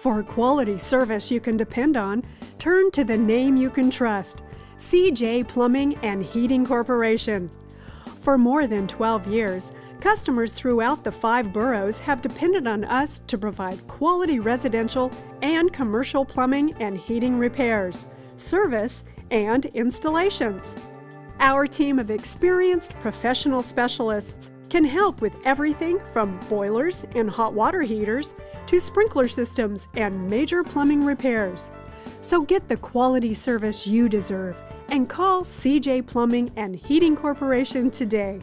For quality service you can depend on, turn to the name you can trust, CJ Plumbing and Heating Corporation. For more than 12 years, customers throughout the 5 boroughs have depended on us to provide quality residential and commercial plumbing and heating repairs, service, and installations. Our team of experienced professional specialists can help with everything from boilers and hot water heaters to sprinkler systems and major plumbing repairs. So get the quality service you deserve and call CJ Plumbing and Heating Corporation today.